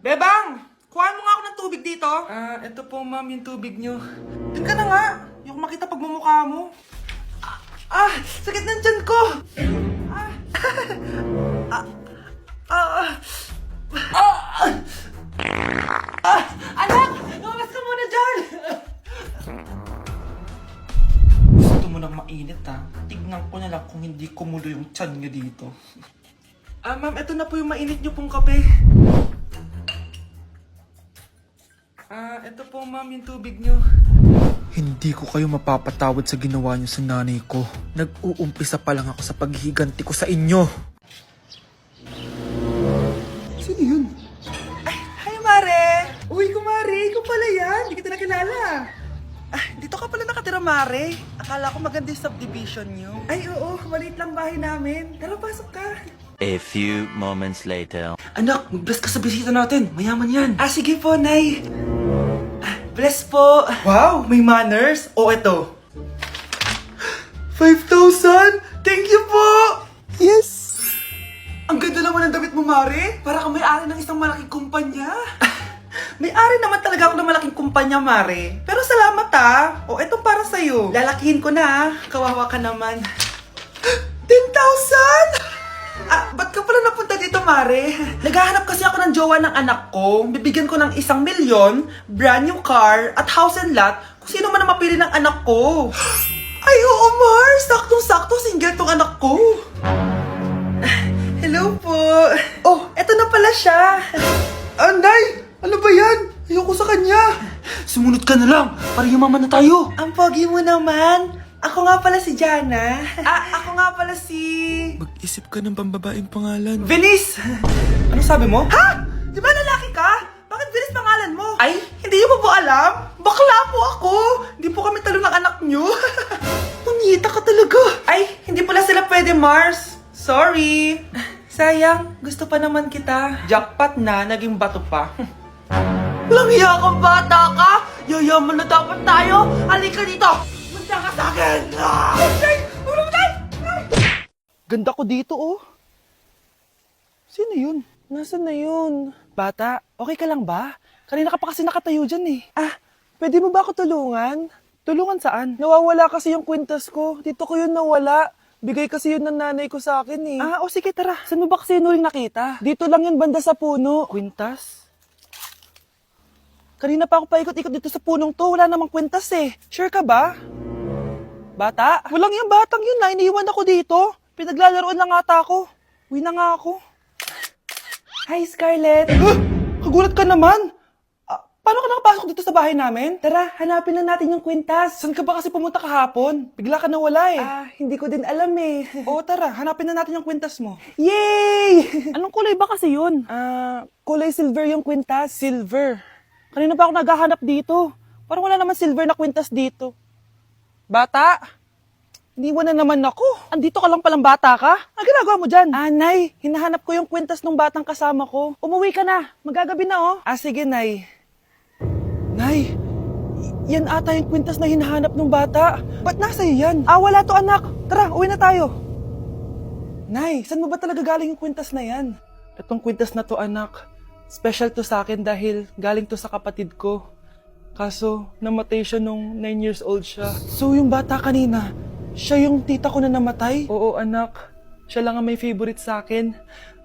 Bebang! Kuhaan mo nga ako ng tubig dito. Ito po ma'am, yung tubig nyo. Doon ka na nga. Yung makita pagmumukha mo. Sakit ng tiyan ko. Anak! Lumabas ka muna dyan! Gusto mo nang mainit ha? Tignan ko na lang kung hindi kumulo yung tiyan nyo dito. Ma'am, ito na po yung mainit nyo pong kape. Ito po ma'am, yung tubig nyo. Hindi ko kayo mapapatawad sa ginawa niyo sa nanay ko. Nag-uumpisa pa lang ako sa paghihiganti ko sa inyo. Sino yun? Ay, hi Mare! Uy, kumare, ikaw pala yan. Hindi kita nakilala. Dito ka pala nakatira, Mare. Akala ko maganda yung subdivision nyo. Ay, oo. Maliit lang bahay namin. Tara, pasok ka. A few moments later. Anak, mag-bless ka sa bisita natin. Mayaman yan. Sige po, Nay. Bless po. Wow, may manners. O, eto. 5,000? Thank you po! Yes! Ang ganda naman ng damit mo, Mare. Para kang may-ari ng isang malaking kumpanya. May-ari naman talaga ako ng malaking kumpanya, Mare. Pero salamat O, etong para sa'yo. Lalakihin ko na Kawawa ka naman. 10,000? Ba't ka pala napunta dito, Mare? Naghahanap kasi ako ng jowa ng anak ko. Bibigyan ko ng 1,000,000, brand new car, at house and lot kung sino man ang mapili ng anak ko. Ay, oo, Mar! Saktong-sakto, single tong anak ko. Hello po. Oh, eto na pala siya. Anday! Ano ba yan? Ayoko sa kanya. Sumunod ka na lang, para yumaman na tayo. Ang pogi mo naman. Ako nga pala si Jana. Ako nga pala si... Mag-isip ka ng pambabaeng pangalan. Venice! Ano sabi mo? Ha? Di ba lalaki ka? Bakit Venice pangalan mo? Ay, hindi niyo po alam? Bakla po ako! Hindi po kami talo ng anak niyo. Punyita ka talaga. Ay, hindi pala sila pwede, Mars. Sorry. Sayang, gusto pa naman kita. Jackpot na, naging bato pa. Walang hiya kang bata ka! Yayaman na dapat tayo! Halika dito! Punta ka sa akin! Ganda ko dito, oh. Sino yun? Nasaan na yun? Bata, okay ka lang ba? Kanina ka pa kasi nakatayo dyan, eh. Pwede mo ba ako tulungan? Tulungan saan? Nawawala kasi yung kwintas ko. Dito ko yun nawala. Bigay kasi yun ng nanay ko sa akin, eh. Sige, tara. Saan mo ba kasi yun uling nakita? Dito lang yun, banda sa puno. Kwintas? Kanina pa ako paikot-ikot dito sa punong to. Wala namang kwintas, eh. Sure ka ba? Bata? Walang yung batang yun na. Iniwan ako dito. Pinaglalaroan lang ata ako. Uwi na nga ako. Hi, Scarlett. Kagulat ka naman. Paano ka nakapasok dito sa bahay namin? Tara, hanapin na natin yung kwintas. Saan ka ba kasi pumunta kahapon? Bigla ka nawala eh. Hindi ko din alam eh. Oo, tara, hanapin na natin yung kwintas mo. Yay! Anong kulay ba kasi yun? Kulay silver yung kwintas. Silver. Kanina pa ako naghahanap dito. Parang wala naman silver na kwintas dito. Bata? Iniwan na naman ako. Andito ka lang palang bata ka? Ang ginagawa mo dyan? Nay, hinahanap ko yung kwintas ng batang kasama ko. Umuwi ka na. Magagabi na, oh. Sige, Nay. Nay, yan ata yung kwintas na hinahanap ng bata. Ba't nasa iyo yan? Wala to, anak. Tara, uwi na tayo. Nay, saan mo ba talaga galing yung kwintas na yan? Itong kwintas na to, anak. Special to sa akin dahil galing to sa kapatid ko. Kaso, namatay siya nung 9 years old siya. So, yung bata kanina, siya yung tita ko na namatay? Oo, anak. Siya lang ang may favorite sa akin.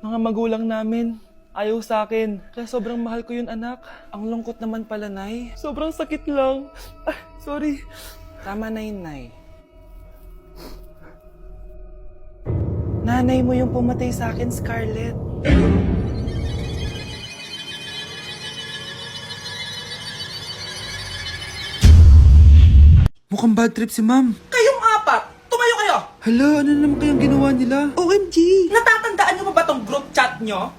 Mga magulang namin, ayaw sa akin. Kaya sobrang mahal ko yun, anak. Ang lungkot naman pala, Nay. Sobrang sakit lang. Sorry. Tama na yun, Nay. Nanay mo yung pumatay sa akin, Scarlett. Mukhang bad trip si ma'am. Kayong apat, tumayo kayo! Hala, ano naman kayang ginawa nila? OMG! Natatandaan nyo ba tong group chat nyo?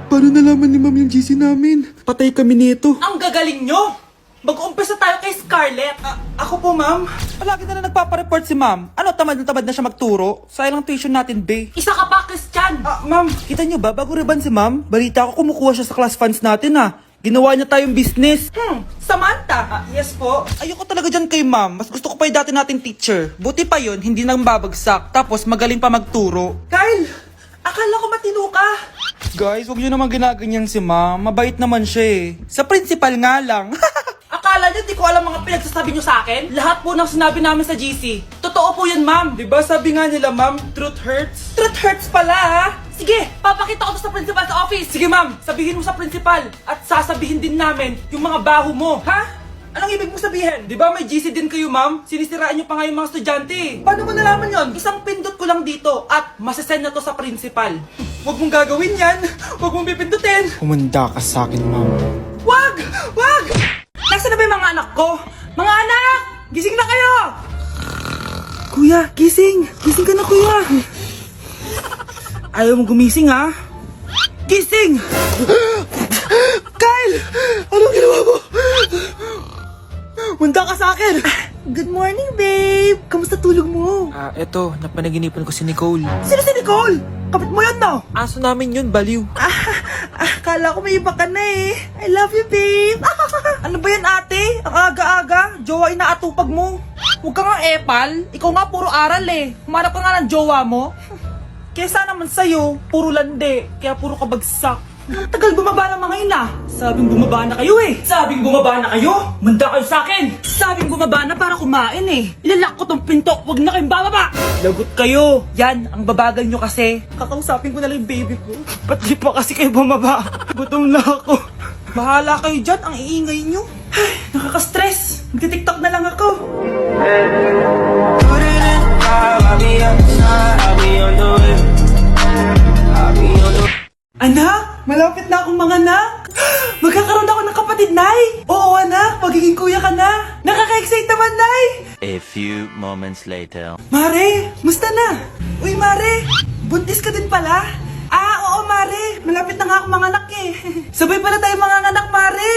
Paano nalaman ni ma'am yung GC namin? Patay kami nito. Ang gagaling nyo! Mag-umpisa tayo kay Scarlett. Ako po, ma'am. Palagi na nagpapareport si ma'am. Ano, tamad na siya magturo? Sayang lang tuition natin, be. Isa ka pa, Christian! Ma'am, kita nyo ba? Bago riban si ma'am, balita ko kumukuha siya sa class funds natin, Ginawa niya tayong business. Samantha. Yes po. Ayoko talaga dyan kay ma'am. Mas gusto ko pa yung dati nating teacher. Buti pa yun, hindi nang babagsak. Tapos magaling pa magturo. Kyle! Akala ko matino ka. Guys, huwag nyo naman ginaganyan si ma'am. Mabait naman siya eh. Sa principal nga lang. Akala niyo di ko alam mga pinagsasabi niyo sa akin? Lahat po ng sinabi namin sa GC. Totoo po yan, ma'am. Diba sabi nga nila, ma'am, truth hurts? Truth hurts pala, ha? Sige, papakita ko to sa principal sa office. Sige, ma'am, sabihin mo sa principal. At sasabihin din namin yung mga baho mo, ha? Anong ibig mo sabihin? Di ba may GC din kayo, ma'am? Sinisiraan niyo pa nga yung mga estudyante. Paano mo nalaman yon? Isang pindot ko lang dito at masasend na to sa principal. Huwag mong gagawin yan. Huwag mong pipindutin. Humanda ka sa akin, ma'am. Wag! Wag! Nasaan na ba yung mga anak ko? Mga anak! Gising na kayo! Kuya, gising! Gising ka na, kuya! Ayaw mo gumising, ha? Gising! Kyle! Anong ginawa mo? Munda ka sa akin! Good morning, babe! Kamusta tulog mo? Eto, napanaginipan ko si Nicole. Sino si Nicole? Kapit mo yan, no? Aso namin yun, baliw. Kala ko may iba ka na eh. I love you, babe. Ano ba yan, ate? Ang aga-aga. Jowa inaatupag mo. Huwag ka nga epal. Ikaw nga puro aral eh. Humanap ka nga ng jowa mo. Kesa naman sa'yo, puro lande. Kaya puro kabagsak. Ang tagal bumaba ng mga ina. Sabing bumaba na kayo eh. Sabing bumaba na kayo. Manda kayo sa akin. Sabing bumaba na para kumain eh. Ilalak ko tong pinto. Huwag na kayong bababa. Lagot kayo. Yan, ang babagal nyo kasi. Kakausapin ko na lang yung baby ko. Ba't di pa kasi kayo bumaba? Gutom na ako. Bahala kayo dyan. Ang iingay nyo. Ay, nakaka-stress. Magti-tiktok na lang ako. Anak, malapit na akong mga anak. Magkakaroon ako ng kapatid, Nay. Oo, anak, magiging kuya ka na. Nakaka-excite naman, Nay. A few moments later. Mare, musta na? Uy, Mare, buntis ka din pala? Oo, Mare, malapit na nga akong mga anak eh. Sabay pala tayo mga anak, Mare.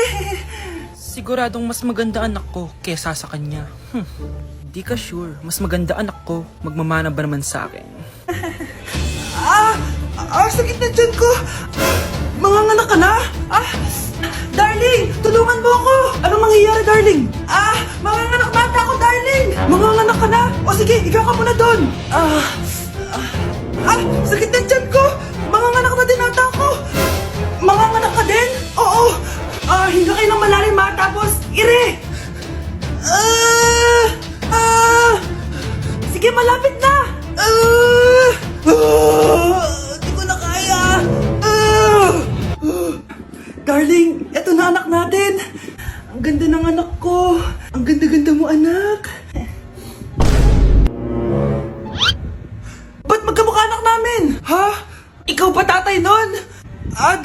Siguradong mas maganda anak ko kesa sa kanya. Di ka sure, mas maganda anak ko, magmamana ba naman sa akin? Sakit na dyan ko. Manganganak ka na? Darling, tulungan mo ako. Anong mangyayari, darling? Manganganak bata ako, darling. Manganganak ka na? O sige, ikaw ka muna doon. Sakit na dyan ko. Manganganak na din ata ako. Manganganak ka din? Oo. Hinga kayo ng malalim ha, tapos ire. Sige, malapit na. Di ko na kaya. Darling, eto na anak natin. Ang ganda ng anak ko. Ang ganda-ganda mo, anak. Ba't magkamukha anak namin? Ha? Ikaw ba tatay nun?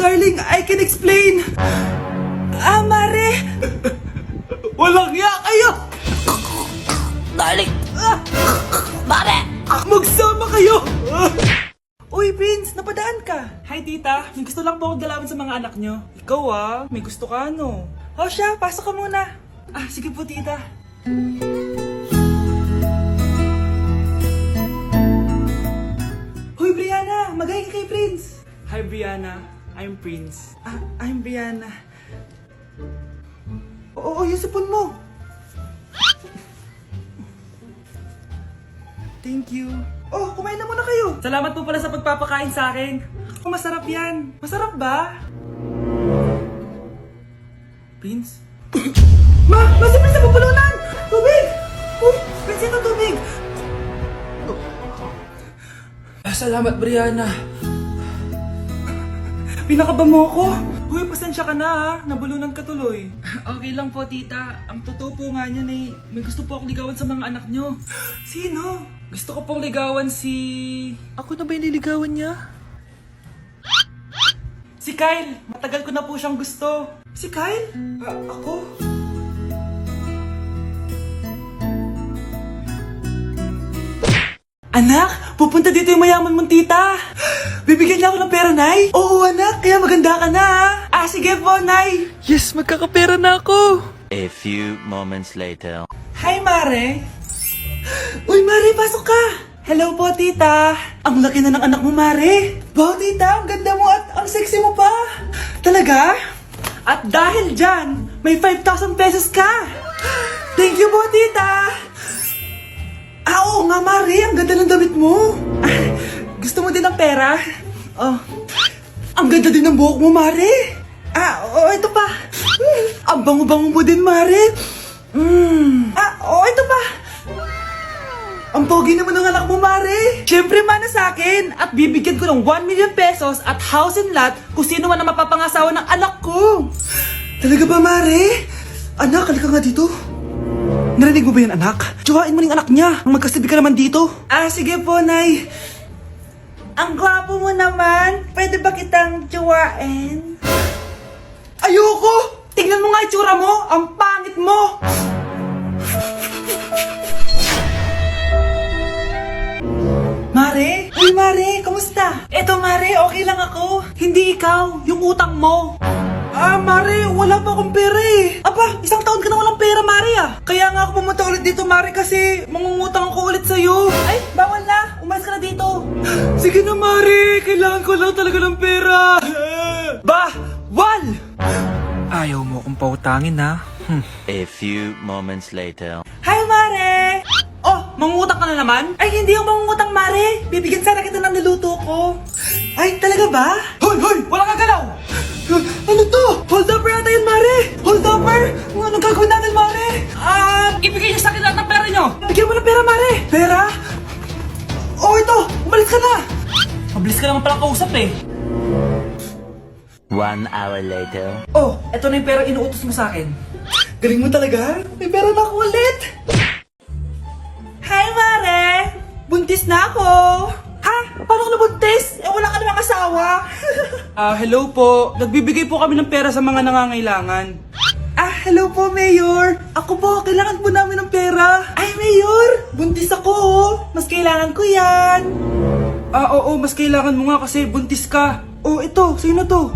Darling, I can explain. Mare. Walang ya kayo. Darling. Mare. Magsama kayo. Uy, Prince, napadaan ka. Hi, tita. May gusto lang po akong dalawin sa mga anak nyo. Ikaw may gusto ka, no? Siya, pasok ka muna. Sige po, tita. Hoy, Brianna, magay ka kay Prince. Hi, Brianna. I'm Prince. I'm Brianna. Oo, yung sipon mo. Thank you. Kumain na muna kayo. Salamat po pala sa pagpapakain sa akin. Masarap yan. Masarap ba? Prince? Si Prince na pupulunan! Tubig! Prince, ito tubig! Salamat, Brianna. Pinakaba mo ako? Uy, pasensya ka na ha. Nabulunan ka tuloy. Okay lang po, tita. Ang totoo po nga niyan eh. May gusto po akong ligawan sa mga anak nyo. Sino? Gusto ko pong ligawan si... Ako na ba yung niligawan niya? Si Kyle. Matagal ko na po siyang gusto. Si Kyle? Ako? Anak, pupunta dito yung mayaman mong tita. Bibigyan niya ako ng pera, Nay. Oo, anak. Kaya maganda ka na, ha? Sige po, Nay. Yes, magkakapera na ako. A few moments later. Hi, Mare. Uy, Mare, pasok ka. Hello po, tita. Ang laki na ng anak mo, Mare. Wow, tita, ang ganda mo at ang sexy mo pa. Talaga? At dahil dyan, may 5,000 pesos ka. Thank you po, tita. Oo nga, Mare. Ang ganda ng damit mo. Gusto mo din ng pera? Ang ganda din ng buhok mo, Mare. Ito pa. Ang bango-bango mo din, Mare. Ito pa. Ang pogi naman ng anak mo, Mare. Siyempre, mana sa akin. At bibigyan ko ng 1 million pesos at house and lot kung sino man ang mapapangasawa ng anak ko. Talaga ba, Mare? Anak, halika nga dito. Narinig mo ba yan, anak? Tsuhain mo ng anak niya. Ang magkasabi ka naman dito. Sige po, Nay. Ang gwapo mo naman. Pwede ba kitang tsuhain? Ayoko! Tingnan mo nga itsura mo. Ang pangit mo. Mare? Uy, Mare, kamusta? Eto, Mare, okay lang ako. Hindi ikaw, yung utang mo. Mare, wala pa akong pera eh. Aba, isang taon ka na walang pera, Mare Kaya nga ako pumunta ulit dito, Mare, kasi mangungutang ako ulit sa'yo. Ay, bawal na. Umalis ka na dito. Sige na, Mare. Kailangan ko lang talaga ng pera. Wal! Ayaw mo akong pautangin ha? A few moments later. Hi, Mare! Oh, mangungutang ka na naman? Ay, hindi ako mangungutang, Mare. Bibigyan sana kita ng niluto ko. Ay, talaga ba? Hoy! Wala kang galaw! Ano to? Hold up yata yun, Mare! Hold upper? Anong gagawin natin, Mare? Ibigay niyo sa akin lahat ng pera niyo! Bigyan mo ng pera, Mare! Pera? Oh, ito! Umalis ka na! Mabilis ka naman pala kausap eh. 1 hour later. Oh, eto na yung pera inuutos mo sa akin. Galing mo talaga? May pera na ako ulit! Hi, Mare! Buntis na ako! Ha? Paano ka nabuntis? Wala ka namang asawa! Hello po. Nagbibigay po kami ng pera sa mga nangangailangan. Hello po, Mayor! Ako po, kailangan po namin ng pera! Ay, Mayor! Buntis ako, oh! Mas kailangan ko yan! Oo, mas kailangan mo nga kasi buntis ka. Oh, ito, sino to?